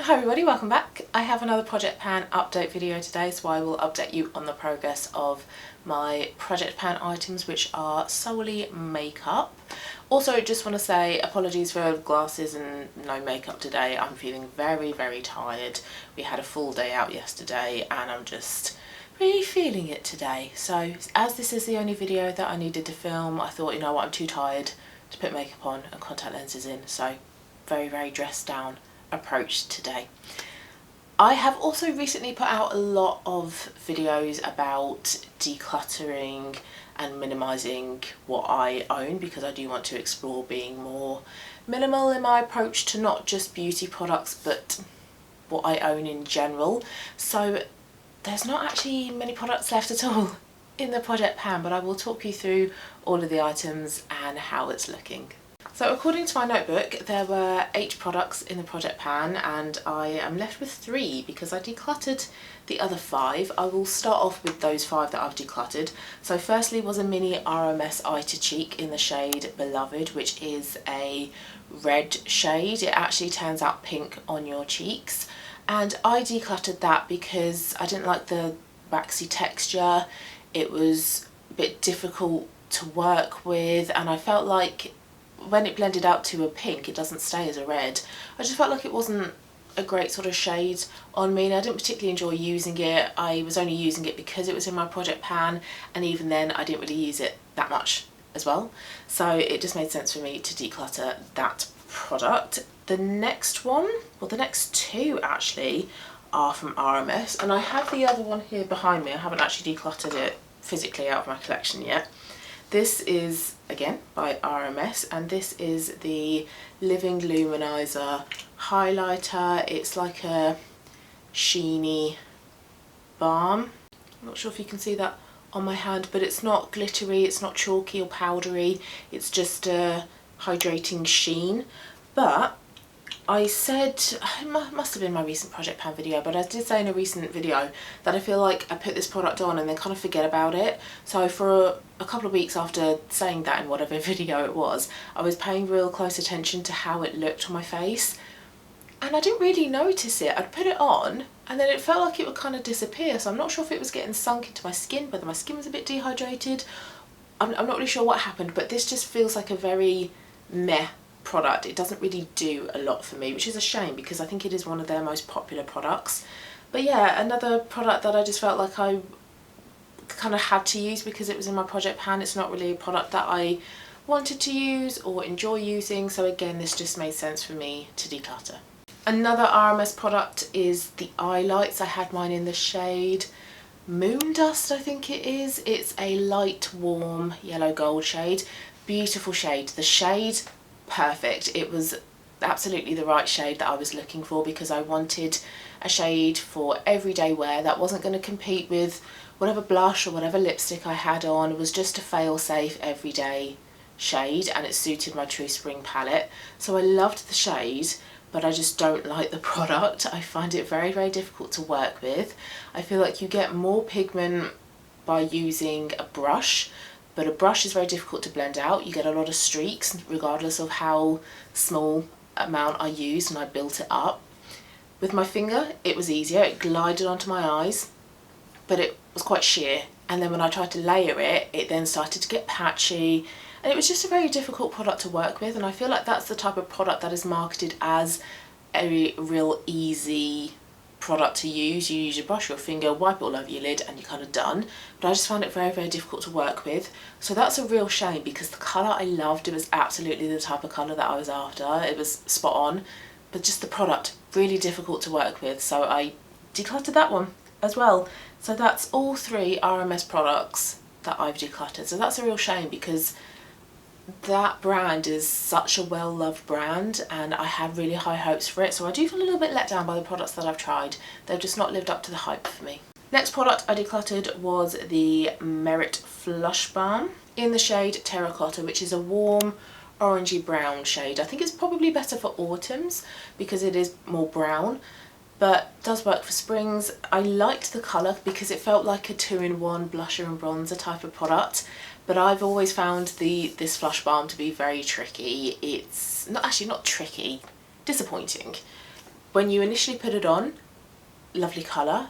Hi everybody, welcome back. I have another Project Pan update video today, so I will update you on the progress of my Project Pan items, which are solely makeup. Also, just want to say apologies for glasses and no makeup today. I'm feeling very tired. We had a full day out yesterday and I'm just really feeling it today. So as this is the only video that I needed to film, I thought, you know what, I'm too tired to put makeup on and contact lenses in, so very dressed down approach today. I have also recently put out a lot of videos about decluttering and minimalising what I own, because I do want to explore being more minimal in my approach to not just beauty products but what I own in general. So there's not actually many products left at all in the Project Pan, but I will talk you through all of the items and how it's looking. So according to my notebook, there were 8 products in the Project Pan and I am left with 3 because I decluttered the other 5. I will start off with those 5 that I've decluttered. So firstly was a mini RMS Eye to Cheek in the shade Beloved, which is a red shade. It actually turns out pink on your cheeks, and I decluttered that because I didn't like the waxy texture. It was a bit difficult to work with and I felt like when it blended out to a pink, it doesn't stay as a red. I just felt like it wasn't a great sort of shade on me and I didn't particularly enjoy using it. I was only using it because it was in my Project Pan, and even then I didn't really use it that much as well. So it just made sense for me to declutter that product. The next one, well the next 2 actually, are from RMS, and I have the other one here behind me. I haven't actually decluttered it physically out of my collection yet. This is again by RMS and this is the Living Luminizer highlighter. It's like a sheeny balm. I'm not sure if you can see that on my hand, but it's not glittery, it's not chalky or powdery, it's just a hydrating sheen. But I said, it must have been my recent Project Pan video, but I did say in a recent video that I feel like I put this product on and then kind of forget about it. So for a couple of weeks after saying that in whatever video it was, I was paying real close attention to how it looked on my face. And I didn't really notice it. I'd put it on and then it felt like it would kind of disappear. So I'm not sure if it was getting sunk into my skin, whether my skin was a bit dehydrated. I'm not really sure what happened, but this just feels like a very meh product. It doesn't really do a lot for me, which is a shame because I think it is one of their most popular products. But yeah, another product that I just felt like I kind of had to use because it was in my Project Pan. It's not really a product that I wanted to use or enjoy using, so again this just made sense for me to declutter. Another RMS product is the eye lights. I had mine in the shade Moon Dust, I think it is. It's a light warm yellow gold shade. Beautiful shade. The shade, perfect. It was absolutely the right shade that I was looking for because I wanted a shade for everyday wear that wasn't going to compete with whatever blush or whatever lipstick I had on. It was just a fail-safe everyday shade and it suited my True Spring palette. So I loved the shade, but I just don't like the product. I find it very difficult to work with. I feel like you get more pigment by using a brush, but a brush is very difficult to blend out. You get a lot of streaks regardless of how small amount I used and I built it up. With my finger it was easier, it glided onto my eyes, but it was quite sheer, and then when I tried to layer it, it then started to get patchy and it was just a very difficult product to work with. And I feel like that's the type of product that is marketed as a real easy product to use. You use your brush, your finger, wipe it all over your lid and you're kind of done. But I just found it very difficult to work with. So that's a real shame because the colour I loved. It was absolutely the type of colour that I was after. It was spot on, but just the product really difficult to work with. So I decluttered that one as well. So that's all 3 RMS products that I've decluttered. So that's a real shame because that brand is such a well-loved brand and I have really high hopes for it, so I do feel a little bit let down by the products that I've tried. They've just not lived up to the hype for me. Next product I decluttered was the Merit Flush Balm in the shade Terracotta, which is a warm orangey brown shade. I think it's probably better for autumns because it is more brown, but does work for springs. I liked the colour because it felt like a 2-in-1 blusher and bronzer type of product. But I've always found this Flush Balm to be very tricky. It's not tricky, disappointing. when you initially put it on, lovely colour.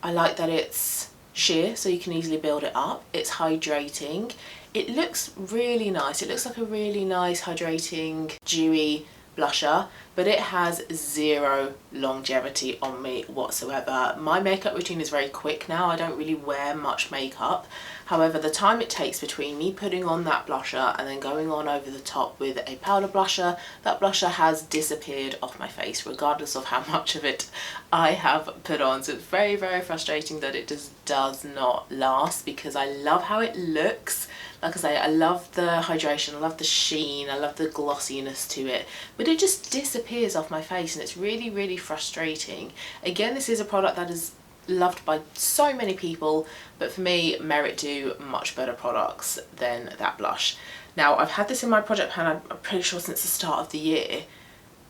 I like that it's sheer so you can easily build it up. It's hydrating. It looks really nice. It looks like a really nice hydrating dewy blusher, but it has zero longevity on me whatsoever. My makeup routine is very quick now. I don't really wear much makeup. However, the time it takes between me putting on that blusher and then going on over the top with a powder blusher, that blusher has disappeared off my face regardless of how much of it I have put on. So it's very, very frustrating that it just does not last, because I love how it looks. Like I say, I love the hydration, I love the sheen, I love the glossiness to it, but it just disappears off my face and it's really, really frustrating. Again, this is a product that is loved by so many people, but for me, Merit do much better products than that blush. Now, I've had this in my project pan, I'm pretty sure since the start of the year,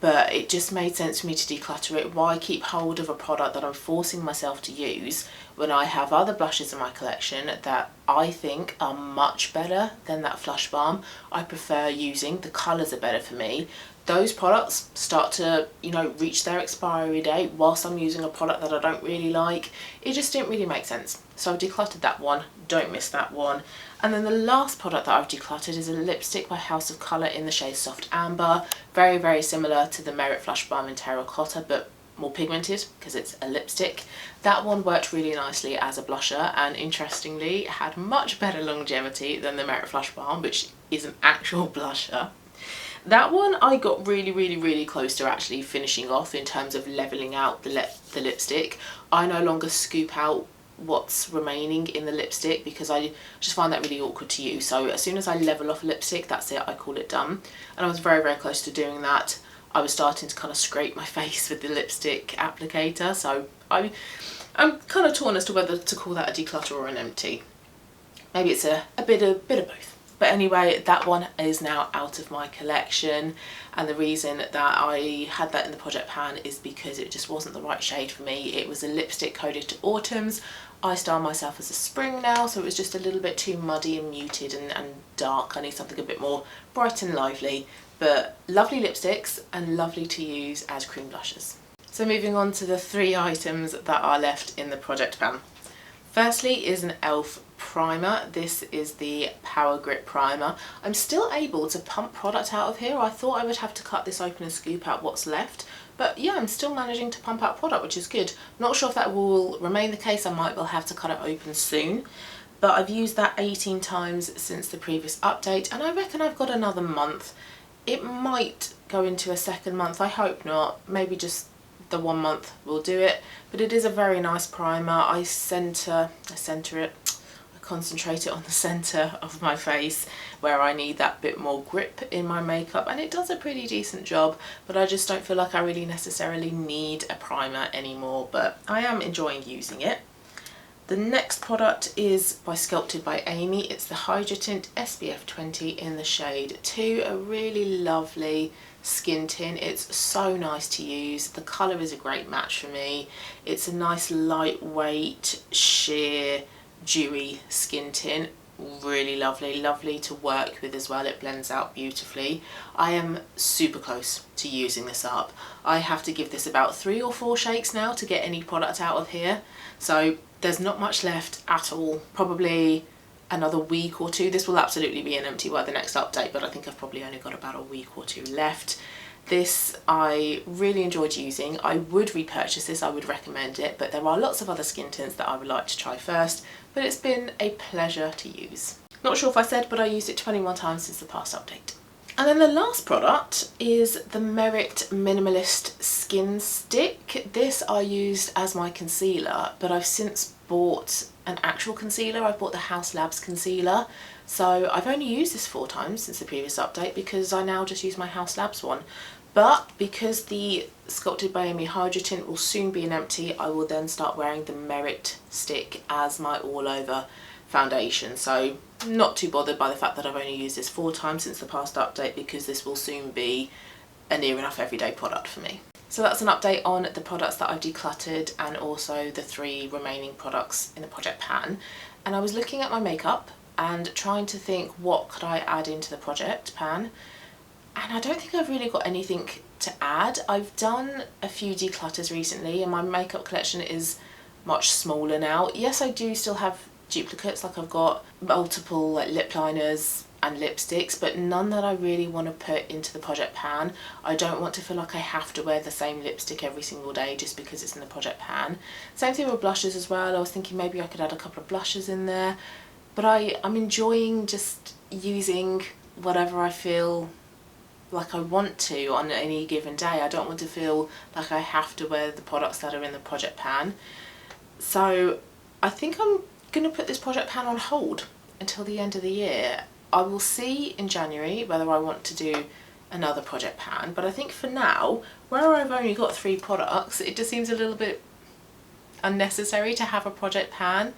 but it just made sense for me to declutter it. Why keep hold of a product that I'm forcing myself to use when I have other blushes in my collection that I think are much better than that Flush Balm? I prefer using, the colours are better for me. Those products start to, you know, reach their expiry date whilst I'm using a product that I don't really like. It just didn't really make sense. So I've decluttered that one, don't miss that one. And then the last product that I've decluttered is a lipstick by House of Colour in the shade Soft Amber. Very, very similar to the Merit Flush Balm in Terracotta, but more pigmented because it's a lipstick. That one worked really nicely as a blusher, and interestingly had much better longevity than the Merit Flush Balm, which is an actual blusher. That one I got really, really, really close to actually finishing off in terms of levelling out the lipstick. I no longer scoop out what's remaining in the lipstick because I just find that really awkward to use. So as soon as I level off a lipstick, that's it, I call it done. And I was very, very close to doing that. I was starting to kind of scrape my face with the lipstick applicator, so I'm kind of torn as to whether to call that a declutter or an empty. Maybe it's a bit of both. But anyway, that one is now out of my collection, and the reason that I had that in the project pan is because it just wasn't the right shade for me. It was a lipstick coded to autumns. I style myself as a spring now, so it was just a little bit too muddy and muted and dark. I need something a bit more bright and lively, but lovely lipsticks and lovely to use as cream blushes. So moving on to the 3 items that are left in the project pan. Firstly is an e.l.f. primer. This is the Power Grip Primer. I'm still able to pump product out of here. I thought I would have to cut this open and scoop out what's left, but yeah, I'm still managing to pump out product, which is good. Not sure if that will remain the case. I might well have to cut it open soon, but I've used that 18 times since the previous update, and I reckon I've got another month. It might go into a second month, I hope not. Maybe just the 1 month will do it, but it is a very nice primer. I concentrate it on the centre of my face where I need that bit more grip in my makeup, and it does a pretty decent job, but I just don't feel like I really necessarily need a primer anymore, but I am enjoying using it. The next product is by Sculpted by Amy. It's the HydraTint SPF 20 in the shade 2, a really lovely skin tint. It's so nice to use. The colour is a great match for me. It's a nice lightweight, sheer, dewy skin tint. Really lovely to work with as well. It blends out beautifully. I am super close to using this up. I have to give this about 3 or 4 shakes now to get any product out of here, so there's not much left at all. Probably another week or 2. This will absolutely be an empty by the next update, but I think I've probably only got about a week or 2 left. This I really enjoyed using. I would repurchase this, I would recommend it, but there are lots of other skin tints that I would like to try first, but it's been a pleasure to use. Not sure if I said, but I used it 21 times since the past update. And then the last product is the Merit Minimalist Skin Stick. This I used as my concealer, but I've since bought an actual concealer. I've bought the House Labs concealer. So I've only used this 4 times since the previous update because I now just use my House Labs one. But because the Sculpted by Amy HydraTint will soon be an empty, I will then start wearing the Merit stick as my all-over foundation. So not too bothered by the fact that I've only used this 4 times since the past update, because this will soon be a near enough everyday product for me. So that's an update on the products that I've decluttered and also the 3 remaining products in the project pan. And I was looking at my makeup and trying to think what could I add into the project pan, and I don't think I've really got anything to add. I've done a few declutters recently and my makeup collection is much smaller now. Yes, I do still have duplicates, like I've got multiple like lip liners and lipsticks, but none that I really want to put into the project pan. I don't want to feel like I have to wear the same lipstick every single day just because it's in the project pan. Same thing with blushes as well. I was thinking maybe I could add a couple of blushes in there, but I'm enjoying just using whatever I feel like I want to on any given day. I don't want to feel like I have to wear the products that are in the project pan. So I think I'm going to put this project pan on hold until the end of the year. I will see in January whether I want to do another project pan, but I think for now, where I've only got 3 products, it just seems a little bit unnecessary to have a project pan.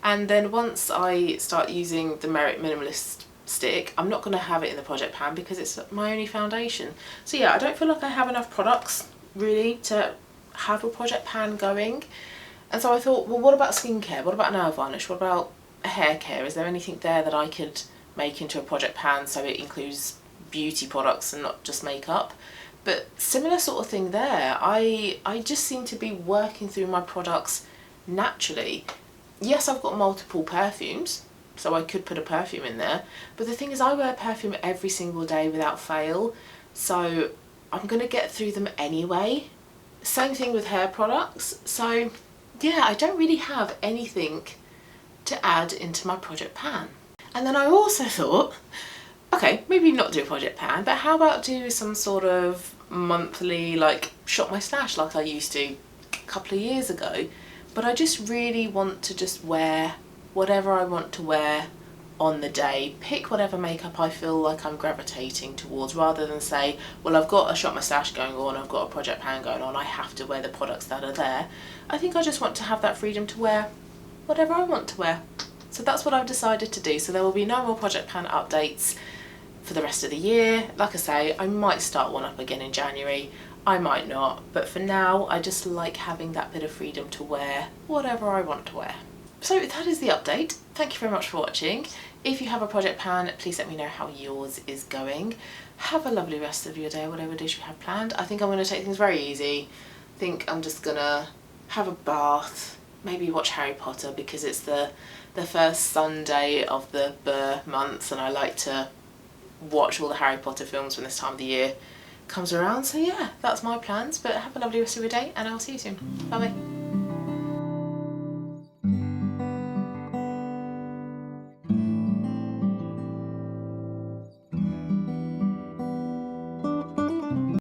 And then once I start using the Merit Minimalist stick, I'm not going to have it in the project pan because it's my only foundation. So yeah, I don't feel like I have enough products really to have a project pan going. And so I thought, well, what about skincare? What about nail varnish? What about hair care? Is there anything there that I could make into a project pan so it includes beauty products and not just makeup? But similar sort of thing there. I just seem to be working through my products naturally. Yes, I've got multiple perfumes, so I could put a perfume in there, but the thing is I wear perfume every single day without fail, so I'm going to get through them anyway. Same thing with hair products. So yeah, I don't really have anything to add into my project pan. And then I also thought, okay, maybe not do a project pan, but how about do some sort of monthly, like, shop my stash like I used to a couple of years ago. But I just really want to just wear whatever I want to wear on the day, pick whatever makeup I feel like I'm gravitating towards, rather than say, well, I've got a shop my stash going on, I've got a project pan going on, I have to wear the products that are there. I think I just want to have that freedom to wear whatever I want to wear. So that's what I've decided to do. So there will be no more project pan updates for the rest of the year. Like I say, I might start one up again in January, I might not, but for now I just like having that bit of freedom to wear whatever I want to wear. So that is the update. Thank you very much for watching. If you have a project pan, please let me know how yours is going. Have a lovely rest of your day, whatever it is you have planned. I think I'm going to take things very easy. I think I'm just gonna have a bath, maybe watch Harry Potter because it's the first Sunday of the Burr months and I like to watch all the Harry Potter films when this time of the year comes around. So yeah, that's my plans, but have a lovely rest of your day and I'll see you soon. Bye bye.